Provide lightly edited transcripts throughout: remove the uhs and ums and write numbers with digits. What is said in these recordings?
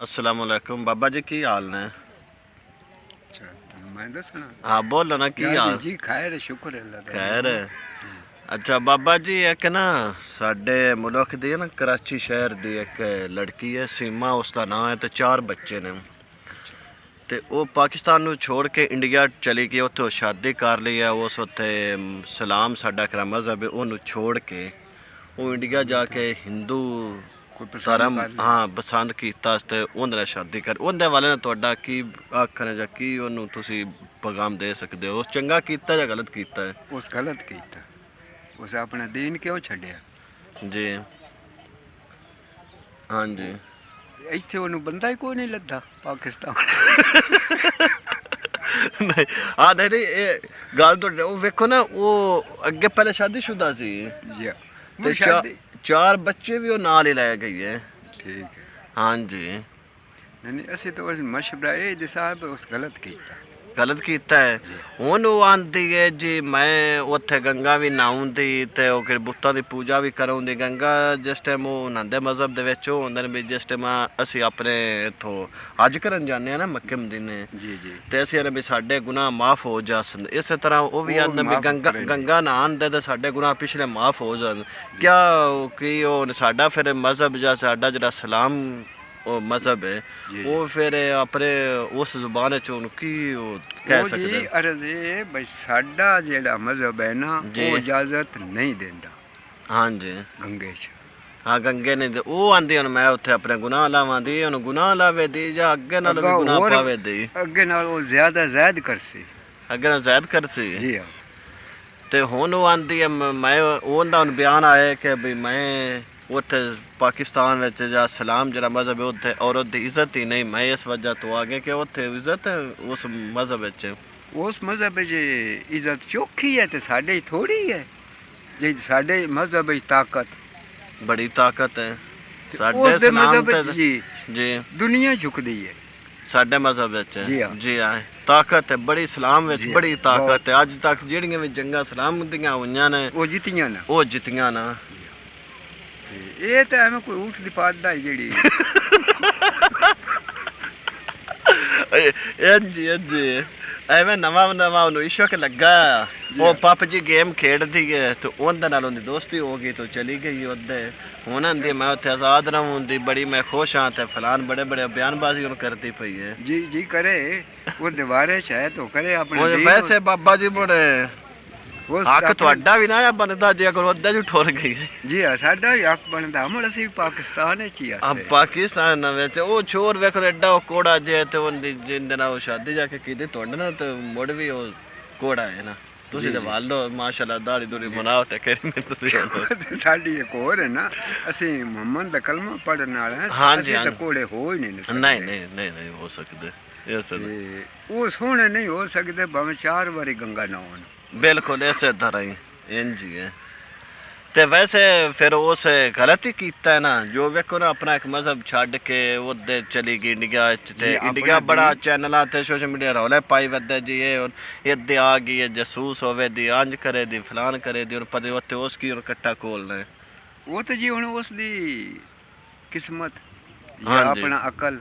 अस्सलाम वालेकुम बाबा जी की हाल ने? अच्छा मैं दसना। हाँ बोलो ना की हाल? जी खैर शुक्र अल्लाह दा। खैर है। अच्छा बाबा जी एक ना साडे मुल्क दी ना कराची शहर दी एक लड़की है सीमा उसका नाम है, तो 4 बच्चे ने। ਤੇ ਉਹ ਪਾਕਿਸਤਾਨ ਨੂੰ ਛੋੜ ਕੇ ਇੰਡੀਆ ਚਲੀ ਗਈ, ਉੱਥੇ ਸ਼ਾਦੀ ਕਰ ਲਈ ਹੈ। ਉਸ ਉੱਥੇ ਸਲਾਮ ਸਾਡਾ ਕਿਹੜਾ ਮਜ਼ਹਬ ਹੈ ਉਹਨੂੰ ਛੋੜ ਕੇ ਉਹ ਇੰਡੀਆ ਜਾ ਕੇ ਹਿੰਦੂ ਸਾਰਾ ਹਾਂ ਪਸੰਦ ਕੀਤਾ ਤੇ ਉਹਦੇ ਨਾਲ ਸ਼ਾਦੀ ਕਰ। ਉਹਦੇ ਵਾਲੇ ਨੇ ਤੁਹਾਡਾ ਕੀ ਆਖਣਾ ਜਾਂ ਕੀ ਉਹਨੂੰ ਤੁਸੀਂ ਪੈਗਾਮ ਦੇ ਸਕਦੇ ਹੋ? ਚੰਗਾ ਕੀਤਾ ਜਾਂ ਗਲਤ ਕੀਤਾ ਹੈ? ਉਸ ਗਲਤ ਕੀਤਾ, ਉਸ ਆਪਣਾ ਦੀਨ ਕਿਉਂ ਛੱਡਿਆ ਜੀ ਹਾਂਜੀ। ਇੱਥੇ ਉਹਨੂੰ ਬੰਦਾ ਹੀ ਕੋਈ ਨਹੀਂ ਲੱਗਾ ਪਾਕਿਸਤਾਨ। ਨਹੀਂ ਆ ਨਹੀਂ ਇਹ ਗੱਲ ਤੁਹਾਡੇ ਉਹ ਵੇਖੋ ਨਾ, ਉਹ ਅੱਗੇ ਪਹਿਲੇ ਸ਼ਾਦੀशुदा ਸੀ ਤੇ 4 ਬੱਚੇ ਵੀ ਉਹ ਨਾਲ ਹੀ ਲੈ ਗਈ ਹੈ। ਠੀਕ ਹੈ ਹਾਂਜੀ। ਨਹੀਂ ਅਸੀਂ ਤਾਂ ਉਸ ਮਸ਼ਵਰਾ ਇਹ ਦੇ ਸਾਹਿਬ ਉਸ ਗਲਤ ਕੀਤਾ। ਗਲਤ ਕੀਤਾ ਹੈ। ਹੁਣ ਉਹ ਆਂਦੀ ਹੈ ਜੀ ਮੈਂ ਉੱਥੇ ਗੰਗਾ ਵੀ ਨਹਾਉਂਦੀ ਤੇ ਉਹ ਕਿ ਬੁੱਤਾਂ ਦੀ ਪੂਜਾ ਵੀ ਕਰਾਉਂਦੀ। ਗੰਗਾ ਜਿਸ ਟਾਈਮ ਉਹ ਨਹਾਉਂਦੇ ਮਜ਼ਹਬ ਦੇ ਵਿੱਚ ਉਹ ਹੁੰਦੇ ਨੇ ਵੀ ਜਿਸ ਟਾਈਮ ਅਸੀਂ ਆਪਣੇ ਇੱਥੋਂ ਹਜ ਕਰਨ ਜਾਂਦੇ ਹਾਂ ਨਾ ਮੱਕੇ ਮਦੀਨੇ ਜੀ ਜੀ ਤੇ ਅਸੀਂ ਨੇ ਵੀ ਸਾਡੇ ਗੁਨਾਹ ਮਾਫ ਹੋ ਜਾਣ। ਇਸੇ ਤਰ੍ਹਾਂ ਉਹ ਵੀ ਆਂਦੇ ਵੀ ਗੰਗਾ ਨਹਾਉਣ ਦੇ ਤੇ ਸਾਡੇ ਗੁਨਾਹ ਪਿਛਲੇ ਮਾਫ ਹੋ ਜਾਣ। ਕਿਆ ਕੀ ਉਹ ਸਾਡਾ ਫਿਰ ਮਜ਼ਹਬ ਜਾਂ ਸਾਡਾ ਜਿਹੜਾ ਸਲਾਮ ਉਹ ਮਜ਼ਹਬ ਹੈ ਉਹ ਫਿਰ ਆਪਣੇ ਉਸ ਜ਼ੁਬਾਨ 'ਚ ਉਹਨੂੰ ਕੀ ਉਹ ਕਹਿ ਸਕਦੇ? ਜੀ ਅਰਜ਼ ਇਹ ਬਈ ਸਾਡਾ ਜਿਹੜਾ ਮਜ਼ਹਬ ਹੈ ਨਾ ਉਹ ਇਜਾਜ਼ਤ ਨਹੀਂ ਦਿੰਦਾ। ਹਾਂਜੀ ਗੰਗੇ 'ਚ ਹਾਂ ਗੰਗੇ ਨੇ ਉਹ ਆਂਦੀ ਹੁਣ ਮੈਂ ਉੱਥੇ ਆਪਣੇ ਗੁਨਾਹ ਲਾਵਾਂ ਦੀ, ਉਹਨੂੰ ਗੁਨਾਹ ਲਾਵੇ ਦੀ ਜਾਂ ਅੱਗੇ ਨਾਲ ਵੀ ਗੁਨਾਹ ਪਾਵੇ ਦੀ? ਅੱਗੇ ਨਾਲ ਉਹ ਜ਼ਿਆਦਾ ਜ਼ਾਇਦ ਕਰਸੀ, ਅੱਗੇ ਨਾਲ ਜ਼ਾਇਦ ਕਰਸੀ ਜੀ ਹਾਂ। ਤੇ ਹੁਣ ਉਹ ਆਂਦੀ ਹੈ ਮੈਂ ਉਹਦਾ ਹੁਣ ਬਿਆਨ ਆਇਆ ਕਿ ਵੀ ਮੈਂ ਉੱਥੇ ਪਾਕਿਸਤਾਨ ਵਿੱਚ ਜਾਂ ਸਲਾਮ ਜਿਹੜਾ ਮਜ਼ਹਬ ਹੈ ਉੱਥੇ ਔਰਤ ਦੀ ਇੱਜ਼ਤ ਹੀ ਨਹੀਂ। ਮੈਂ ਇਸ ਵਜ੍ਹਾ ਤੋਂ ਆ ਗਿਆ ਕਿ ਉੱਥੇ ਇੱਜ਼ਤ ਹੈ ਉਸ ਮਜ਼ਹਬ ਵਿੱਚ। ਉਸ ਮਜ਼ਹਬ 'ਚ ਇੱਜ਼ਤ ਚੋਖੀ ਹੈ ਤੇ ਸਾਡੇ ਥੋੜੀ ਹੈ। ਜੇ ਸਾਡੇ ਮਜ਼ਹਬ 'ਚ ਤਾਕਤ ਬੜੀ ਤਾਕਤ ਹੈ ਸਾਡੇ ਸਾਡੇ ਮਜ਼ਹਬ 'ਚ ਜੀ ਦੁਨੀਆ ਝੁਕਦੀ ਹੈ। ਸਾਡੇ ਮਜ਼ਹਬ ਵਿੱਚ ਜੀ ਹਾਂ ਤਾਕਤ ਹੈ ਬੜੀ, ਇਸਲਾਮ ਵਿੱਚ ਬੜੀ ਤਾਕਤ ਹੈ। ਅੱਜ ਤੱਕ ਜਿਹੜੀਆਂ ਵੀ ਜੰਗਾਂ ਸਲਾਮ ਦੀਆਂ ਹੋਈਆਂ ਨੇ ਉਹ ਜਿੱਤੀਆਂ ਨਾ। ਇਹ ਤਾਂ ਐਵੇਂ ਕੋਈ ਊਠ ਦੀ ਪਾਦਾ ਹੈ ਜਿਹੜੀ ਹਾਂਜੀ ਹਾਂਜੀ ਐਵੇਂ ਨਵਾਂ ਉਹਨੂੰ ਇਸ਼ਕ ਲੱਗਾ। ਉਹ ਪਬਜੀ ਗੇਮ ਖੇਡਦੀ ਹੈ ਤੇ ਉਹਦੇ ਨਾਲ ਉਹਦੀ ਦੋਸਤੀ ਹੋ ਗਈ ਤੇ ਚਲੀ ਗਈ ਉਹਦੇ। ਹੁਣ ਆਂਦੀ ਮੈਂ ਉੱਥੇ ਆਜ਼ਾਦ ਰਹੂੰਦੀ, ਬੜੀ ਮੈਂ ਖੁਸ਼ ਹਾਂ ਤੇ ਫਲਾਨ ਬੜੇ ਬੜੇ ਬਿਆਨਬਾਜ਼ੀ ਉਹਨੂੰ ਕਰਦੀ ਪਈ ਹੈ। ਜੀ ਕਰੇ ਉਹਦੇ ਬਾਰੇ ਹੈ ਤਾਂ ਕਰੇ ਆਪਣੇ। ਵੈਸੇ ਬਾਬਾ ਜੀ ਬੜੇ ਹੱਕ ਤੁਹਾਡਾ ਵੀ ਨਾ ਬਣਦਾ ਜੇ ਅਗਰ ਉਹਦਾ ਜੀ ਠੁਰ ਗਈ। ਜੀ ਹਾਂ ਸਾਡਾ ਵੀ ਹੱਕ ਬਣਦਾ। ਹੁਣ ਅਸੀਂ ਪਾਕਿਸਤਾਨ ਵਿੱਚ ਹੀ ਆ। ਪਾਕਿਸਤਾਨ ਵਿੱਚ ਉਹ ਛੋਰ ਵੇਖੋ ਐਡਾ ਉਹ ਕੋੜਾ ਜੇ ਤੇ ਉਹਦੀ ਜਿੰਦੇ ਨਾਲ ਉਹ ਸ਼ਾਦੀ ਜਾ ਕੇ ਕੀਤੀ ਤੁਹਾਡੇ ਨਾਲ ਤੇ ਮੁੜ ਵੀ ਉਹ ਕੋੜਾ ਹੈ ਨਾ। ਤੁਸੀਂ ਤੇ ਵਾਲ ਲੋ ਮਾਸ਼ਾਅੱਲਾ ਦਾੜੀ ਦੂੜੀ ਬਣਾਓ ਤੇ ਕਰੀ ਮੈਂ ਤੁਸੀਂ। ਸਾਡੀ ਇੱਕ ਹੋਰ ਹੈ ਨਾ, ਅਸੀਂ ਮੁਹੰਮਦ ਦਾ ਕਲਮਾ ਪੜ੍ਹਨ ਵਾਲੇ ਹਾਂ। ਅਸੀਂ ਤਾਂ ਕੋੜੇ ਹੋ ਹੀ ਨਹੀਂ। ਨਹੀਂ ਹੋ ਸਕਦੇ ਉਹ ਸੋਹਣੇ ਨਹੀਂ ਹੋ ਸਕਦੇ ਭਾਵੇਂ 4 ਵਾਰੀ ਗੰਗਾ ਨਾ ਹੋਣ। ਬਿਲਕੁਲ ਇਸੇ ਤਰ੍ਹਾਂ ਹੀ ਇੰਝ ਹੀ ਹੈ। ਤੇ ਵੈਸੇ ਫਿਰ ਉਸ ਗਲਤ ਹੀ ਕੀਤਾ ਨਾ ਜੋ ਵੇਖੋ ਨਾ ਆਪਣਾ ਇੱਕ ਮਜ਼ਹਬ ਛੱਡ ਕੇ ਉਹਦੇ ਚਲੀ ਗਈ ਇੰਡੀਆ 'ਚ। ਤੇ ਇੰਡੀਆ ਬੜਾ ਚੈਨਲਾਂ ਤੇ ਸੋਸ਼ਲ ਮੀਡੀਆ ਰੌਲੇ ਪਾਈ ਵੱਧਦਾ ਜੀ ਇਹ ਇੱਦੇ ਆ ਗਈ ਹੈ ਜਸੂਸ ਹੋਵੇ ਦੀ ਅੰਜ ਕਰੇ ਦੀ ਫਲਾਨ ਕਰੇ ਦੀ। ਹੁਣ ਪਤਾ ਉੱਥੇ ਉਸ ਕੀ ਕੱਟਾ ਖੋਲਣਾ ਉਹ ਤੇ ਜੀ ਹੁਣ ਉਸ ਦੀ ਕਿਸਮਤ ਜਾਂ ਆਪਣਾ ਅਕਲ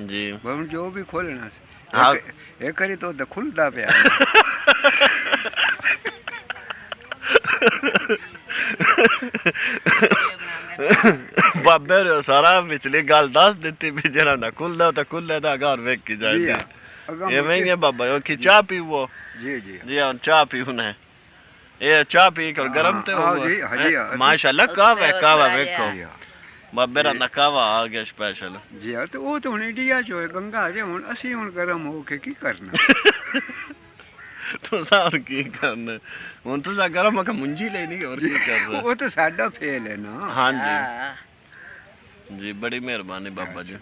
ਜੀ ਹੁਣ ਜੋ ਵੀ ਖੋਲਣਾ ਸੀ ਇੱਕ ਵਾਰੀ ਤਾਂ ਖੁੱਲਦਾ ਪਿਆ। ਬਾਬੇ ਨੇ ਸਾਰਾ ਵਿਚਲੀ ਗੱਲ ਦੱਸ ਦਿੱਤੀ ਵੀ ਜਿਹੜਾ ਨਾ ਖੁੱਲਦਾ ਤਾਂ ਖੁੱਲੇ ਦਾ ਘਰ ਵੇਖ ਕੇ ਜਾਏਗਾ। ਐਵੇਂ ਹੀ ਹੈ ਬਾਬਾ ਉਹ ਕਿ ਚਾਹ ਪੀਵੋ। ਜੀ ਹੁਣ ਚਾਹ ਪੀਉਣਾ ਇਹ ਚਾਹ ਪੀ ਕਰ ਗਰਮ ਤੇ ਮਾਸ਼ਾਅੱਲਾ ਕਾਵਾ ਵੇਖੋ ਬਾਬੇ ਦਾ ਕਾਵਾ ਆ ਗਿਆ ਸਪੈਸ਼ਲ। ਜੀ ਤੇ ਉਹ ਤਾਂ ਹੁਣ ਇੰਡੀਆ 'ਚ ਹੋਏ ਗੰਗਾ 'ਚ। ਹੁਣ ਅਸੀਂ ਹੁਣ ਗਰਮ ਹੋ ਕੇ ਕੀ ਕਰਨਾ? ਤੁਸੀਂ ਕੀ ਕਰਨਾ ਹੁਣ? ਤੁਸੀਂ ਗਰਮ ਹੋ ਕੇ ਮੁੰਜੀ ਲੈਣੀ ਹੋਰ ਕੀ ਕਰਨਾ? ਉਹ ਤਾਂ ਸਾਡਾ ਫੇਲ ਹੈ ਨਾ। ਹਾਂਜੀ ਜੀ ਬੜੀ ਮਿਹਰਬਾਨੀ ਬਾਬਾ ਜੀ।